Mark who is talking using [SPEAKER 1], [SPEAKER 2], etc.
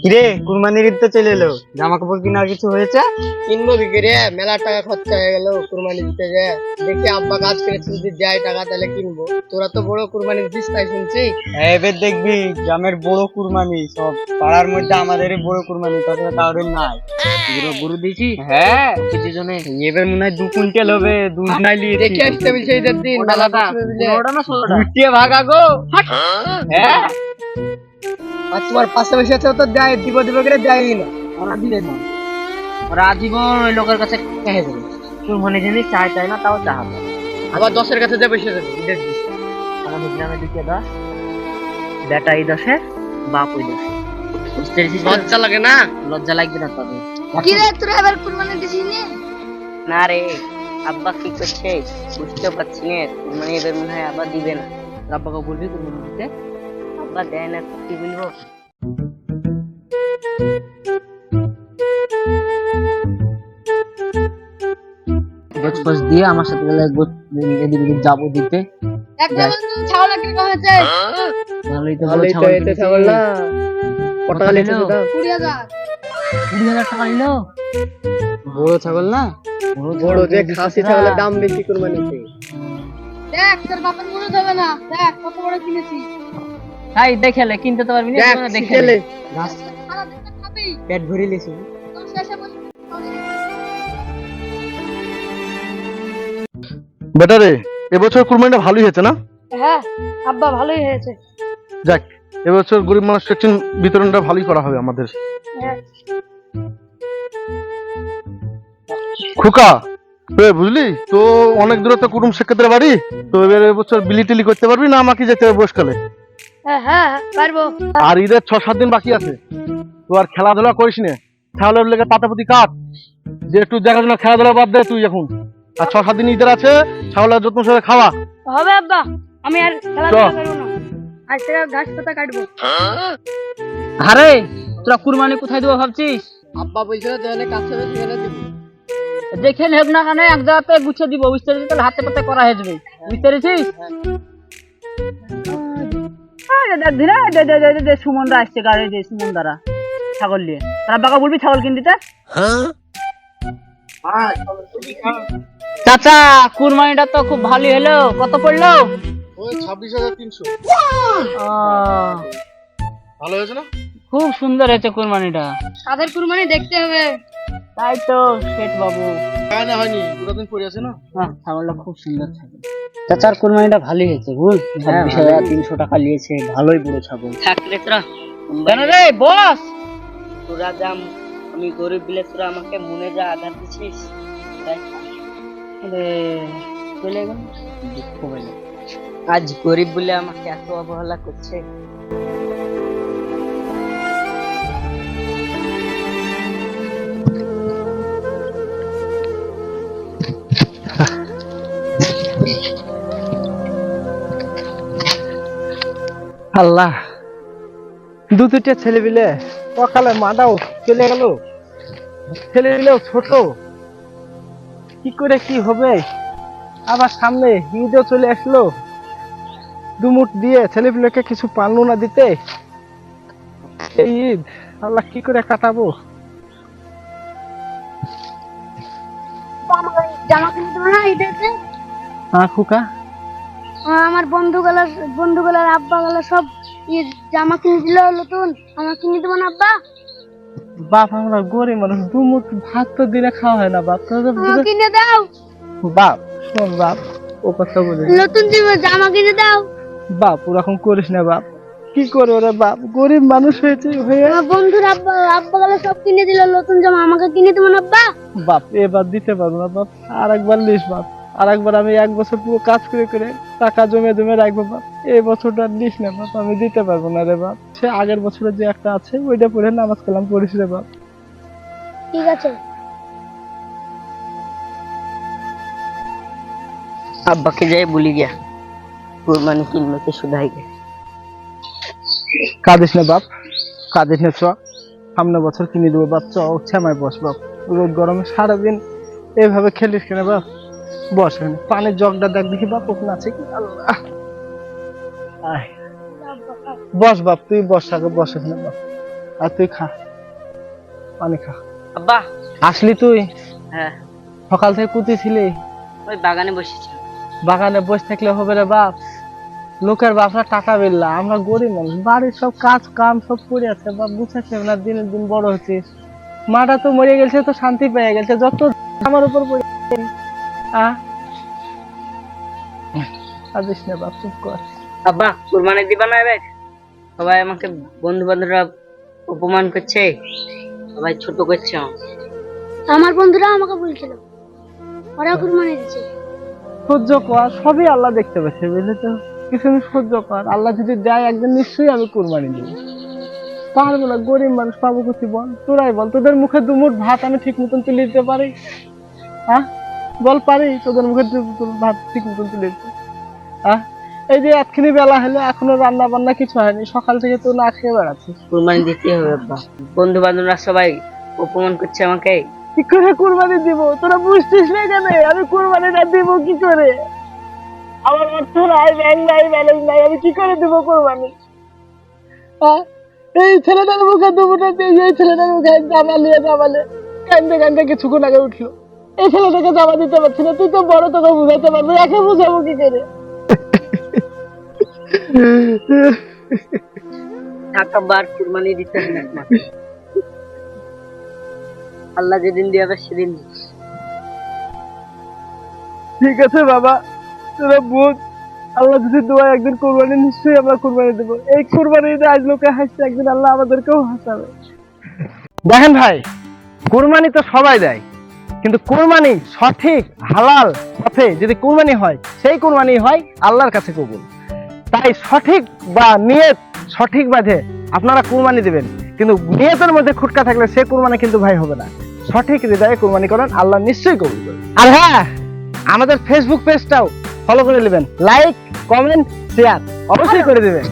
[SPEAKER 1] কিরে কুরবানির ঈদ তো চলে এলো, জামা কাপড় কেনার কিছু হয়েছে?
[SPEAKER 2] কিনবো কি করে, মেলা টাকা খরচা হয়ে গেল কুরবানি দিতে যে। দেখি আব্বা কাজ করেছে, যদি যায় টাকা তাহলে কিনবো। তোরা তো বড় কুরবানি দিস তাই শুনছি।
[SPEAKER 1] হ্যাঁ, এবার দেখবি গ্রামের বড় কুরবানি, সব পাড়ার মধ্যে আমাদেরই বড় কুরবানি, তাছাড়া কারোর নাই।
[SPEAKER 2] গরু দিয়েছি
[SPEAKER 1] হ্যাঁ,
[SPEAKER 2] কিছু জনে।
[SPEAKER 1] এবার মনে হয় 2 কুইন্টাল হবে, দুধ নাই লিয়ে
[SPEAKER 2] দেখে আসতে বলছে ঈদের দিন মেলা বসবে বুঝলে।
[SPEAKER 1] দুটিয়ে ভাগা গো। হ্যাঁ,
[SPEAKER 2] আর তোমার পাশে বসে আছে, ও তো দেয়, দিব দিব করে দেয়ই না।
[SPEAKER 1] ওরা দিলে না, ওরা আজীবন ওই লোকের কাছে খেয়ে দেবে। কুরবানি জিনিস চাই না, তাও চাহাবে।
[SPEAKER 2] আবার 10-এর কাছে দিয়ে বসে যাবে ঈদের দিন।
[SPEAKER 1] আমাদের গ্রামে দিকে 10, বেটা এই 10, বাপ ওই 10। বুঝতে পেরেছিস?
[SPEAKER 2] লজ্জা লাগে না?
[SPEAKER 1] লজ্জা লাগবে না তবে।
[SPEAKER 3] কি রে তোরা এবার কুরবানি দিছিস নি?
[SPEAKER 1] না রে, আব্বা কি করছে বুঝতে পারছি না। কুরবানি এবার মনে হয় আব্বা দিবে না। আব্বাকে বলবি কুরবানি দিতে? আব্বা দেয় না, কি বলবো? গোছ দিয়ে আমার সাথে গেলে এদিকে যাবো দিতে।
[SPEAKER 3] একটা বন্ধু ছাগল কিরকম হয়েছে?
[SPEAKER 1] ভালোই তো,
[SPEAKER 2] ভালোই তো, এতে ছাগল না। কত টাকা নিয়েছে সেটা?
[SPEAKER 3] 20,000।
[SPEAKER 1] 20,000 টাকা নিল।
[SPEAKER 2] বড় ছাগল না? বড় যে খাসি ছাগলের দাম বেশি কুরবানিতে।
[SPEAKER 3] দেখ তোর বাপের মনে হবে না, দেখ কত বড় কিনেছি।
[SPEAKER 1] তাই দেখালে কিনতে তো পারবি না,
[SPEAKER 2] দেখ
[SPEAKER 1] দেখালে
[SPEAKER 2] শিখেলে
[SPEAKER 3] সারা দিন খাবি,
[SPEAKER 1] পেট ভরে লিসু।
[SPEAKER 3] তোর শেষে বসে
[SPEAKER 4] বেটা রে, এবছর কুরবানিটা ভালোই হয়েছে না?
[SPEAKER 3] হ্যাঁ আব্বা ভালোই হয়েছে।
[SPEAKER 4] যাক, এবছর গরিব মানুষ ভ্যাকসিন বিতরণটা ভালোই করা হবে আমাদের।
[SPEAKER 3] হ্যাঁ।
[SPEAKER 4] খোকা, বুঝলি তো, অনেক দূরে তো কুটুম শেখাতের বাড়ি, তো এবার এবছর বিলি টিলি করতে পারবি না? আমাকে যেতে হবে বয়সকালে।
[SPEAKER 3] হ্যাঁ পারবো।
[SPEAKER 4] আর ঈদের 6-7 দিন বাকি আছে, তো আর খেলাধুলা করিস না। তাহলে লেগে পাতাপুতি কাট, যে একটু দেখাশোনা, খেলাধুলা বাদ দে তুই এখন। আর 6-7 দিন ঈদের আছে, ছাগলের যত্ন সহকারে খাওয়া।
[SPEAKER 3] হবে আব্বা, আমি আর খেলাধুলা করবো না, আজ থেকে ঘাস পাতা কাটবো।
[SPEAKER 1] আরে তোরা কুরবানি কোথায় দেবো ভাবছিস?
[SPEAKER 2] আব্বা বলছিল যেখানে কাছে হবে সেখানে দিব।
[SPEAKER 1] যেখানে হোক না কেন এক জায়গাতে গুছিয়ে দিব, বুঝতে পেরেছিস? তাহলে হাতে পাতে করা হয়ে যাবে, বুঝতে পেরেছিস? সুমনরা আসছে, গাড়ি যে সুমনদারা ছাগল নিয়ে, তারা বাবা বলবি ছাগল কিন দিতে। চাচা, কুরবানিটা তো খুব ভালো হলো, কত পড়লো?
[SPEAKER 4] ওই 26,300। ভালো হয়েছে না?
[SPEAKER 1] খুব সুন্দর হয়েছে কুরবানিটা।
[SPEAKER 3] তাদের কুরবানি দেখতে হবে।
[SPEAKER 1] তাই তো শেঠ বাবু,
[SPEAKER 4] হয়নি, দুটো দিন পরে আছে না।
[SPEAKER 1] ছাগলটা খুব সুন্দর ছাগল। চাচার কুরবানিটা ভালোই হয়েছে, বুঝ 26,300 টাকা নিয়েছে, ভালোই বড় ছাগল। থাকলে তোরা কেন রে বস, তোরা যাম, আমি গরিব বিলে তোরা আমাকে মনে যা আঘাত দিছিস, চলে গেল, দুঃখ পেলে। আজ গরিব বলে আমাকে এত অবহেলা করছে।
[SPEAKER 4] আল্লাহ, 2-3টা ছেলে মিলে সকালে মাটাও চলে গেল, ছেলে মিলেও ছোট, কি করে কি হবে? আবার সামনে ঈদও চলে আসলো, দুমুট দিয়ে ছেলে পিলেকে কিছু পারলো না দিতে। এই ঈদ আল্লাহ কি করে কাটাবো?
[SPEAKER 3] জামা কিনে দেবো না ঈদেতে?
[SPEAKER 4] খোকা,
[SPEAKER 3] আমার বন্ধুগুলার আব্বা গুলা সব জামা কিনে দিল নতুন, আমার কিনে দেবো না আব্বা?
[SPEAKER 4] বাপ আমরা গরিব মানুষ, দুমুট ভাত তো দিলে খাওয়া হয় না বাপ।
[SPEAKER 3] আমার কিনে দাও
[SPEAKER 4] বাপ শোন বাপ, ও কথা বলে
[SPEAKER 3] নতুন জামা কিনে দাও।
[SPEAKER 4] বাপ ওরকম করিস না বাপ, কি করে ওরা বাপ, গরিব মানুষ হয়েছে হয়ে।
[SPEAKER 3] আমার বন্ধুর আব্বা গুলা সব কিনে দিল নতুন জামা, আমাকে কিনে দেবো না আব্বা?
[SPEAKER 4] বাপ এবার দিতে পারবো না বাপ, আর একবার লিস বাপ, আর একবার আমি 1 বছর পুরো কাজ করে করে টাকা জমে রাখবো বাপ, এই বছরটা লিস না বাপ, আমি দিতে পারবো না রে বাপ। সে আগের বছরে যে একটা আছে ওইটা পড়ে নামাজ কালাম পড়িস রে বাপ।
[SPEAKER 3] ঠিক আছে।
[SPEAKER 1] আব্বাকে যাই বলি গিয়া কুরবানি কিনবে তো শুধাই গে।
[SPEAKER 4] কাঁদিস না বাপ, কাঁদিস না, চ সামনে বছর কিনে দেবো বাপ, চ শ্যামায় বস বাপ, রোদ গরমে সারাদিন এইভাবে খেলিস কেন বাপ, বস এখানে, পানির জগটা দেখ দেখি বাপ ওখানে আছে কি। আল্লাহ, আয় বস বাপ, তুই বস, আগে বস এখানে বাপ। আর তুই খা, পানি খা।
[SPEAKER 1] আব্বা।
[SPEAKER 4] আসলি তুই?
[SPEAKER 1] হ্যাঁ।
[SPEAKER 4] সকাল থেকে কোথায় ছিলি?
[SPEAKER 1] ওই বাগানে বসেছি।
[SPEAKER 4] বাগানে বসে থাকলে হবে রে বাপ? লোকের বাপরা টাকা বিল্লা, আমরা গরিব মানুষ, বাড়ির সব কাজ কাম সব করে আছে বাপ, বুঝাচ্ছে না, দিনের দিন বড় হচ্ছিস। মাটা তো মরে গেছে, তো শান্তি পেয়ে গেছে, যত আমার উপর পড়ে আজিস না বাপ, চুপ কর।
[SPEAKER 1] আব্বা কুরবানি দিবা না এবার? সবাই আমাকে বন্ধু বান্ধবরা অপমান করছে, সবাই ছোট করছে আমাকে।
[SPEAKER 3] আমার বন্ধুরা আমাকে বলছিল ওরা কুরবানি দিচ্ছে।
[SPEAKER 4] সহ্য কর, সবই আল্লাহ দেখতে পাচ্ছে, বুঝলি তো? কিছু সহ্য কর, আল্লাহ যদি দেয় একদিন নিশ্চয়ই আমি কুরবানি দিব। পারবো না, গরিব মানুষ, পাবো কিছু বল? তোরাই বল, তোদের মুখে দুমুঠ ভাত আমি ঠিক মতন তুলে দিতে পারি? হ্যাঁ বল, পারি তোদের মুখে ভাত ঠিক মতন তুলে দিতে? হ্যাঁ, এই যে এতখানি বেলা হলো এখনো রান্না বান্না কিছু হয়নি, সকাল থেকে তো না খেয়ে বেড়াচ্ছিস।
[SPEAKER 1] কুরবানি দিতে হবে আব্বা, বন্ধু বান্ধবরা সবাই অপমান করছে আমাকে।
[SPEAKER 4] কি করে কুরবানি দিব? তোরা বুঝছিস না কেন? আমি কুরবানিটা দিব কি করে? আমার মতো নাই, ব্যাংক নাই, ব্যালেন্স নাই, আমি কি করে দিব কুরবানি? এই ছেলেটার মুখে দুপুরটা দিয়ে এই ছেলেটার মুখে জামালে কান্দে কান্দে কিছুক্ষণ আগে উঠলো। এই ছেলেটাকে জামা দিতে পারছি না, তুই তো বড়, তোকে বুঝাতে পারবি, একে বুঝাবো কি করে?
[SPEAKER 1] থাক আব্বা, আর কুরবানি দিতে হবে না। আল্লাহ যেদিন দিয়ে সেদিন।
[SPEAKER 4] ঠিক আছে বাবা, তোরা বুঝ, আল্লাহ যদি দোয়া একদিন কুরবানি নিশ্চয়ই আমরা কুরবানি দেবো। এই কুরবানিতে আজ লোকে হাসছে, একদিন আল্লাহ আমাদেরকেও হাসাবে। দেখেন ভাই, কুরবানি তো সবাই দেয়, কিন্তু কুরবানি সঠিক হালাল পথে যদি কুরবানি হয়, সেই কুরবানি হয় আল্লাহর কাছে কবুল। তাই সঠিক বা নিয়ত সঠিক বাঁধে আপনারা কুরবানি দিবেন, কিন্তু নিয়তের মধ্যে খুঁটকা থাকলে সে কুরবানি কিন্তু ভাই হবে না। সঠিক হৃদয়ে কুরবানি করেন, আল্লাহ নিশ্চয়ই কবুল করবেন। আর হ্যাঁ, আমাদের ফেসবুক পেজটাও ফলো করে নেবেন, লাইক কমেন্ট শেয়ার অবশ্যই করে দিবেন।